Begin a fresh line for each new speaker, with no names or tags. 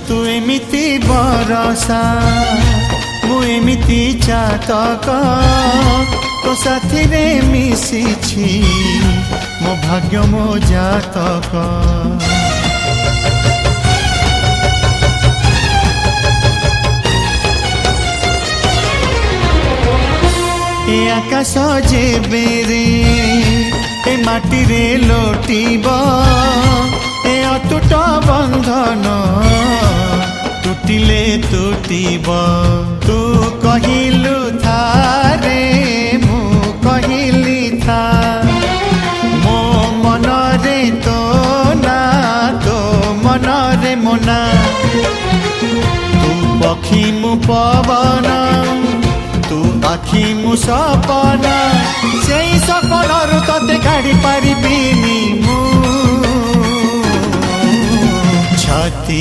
तू एमिति बरसा मु एमिति चातक तो साथी रे मिशिछि मो भाग्य मो जातक। ए आकाश जेबे रे ए माटी रे लोटिब ए अटूट बंधन टूटिले टूटिब। तू कहिलु था रे मु कहिली था मो मन रे तो ना तो मन रे मोना। तू पक्षी मु पवन तू आखि मु सपना से सपनरु तते काढ़ी पारिबिनी मु छाती।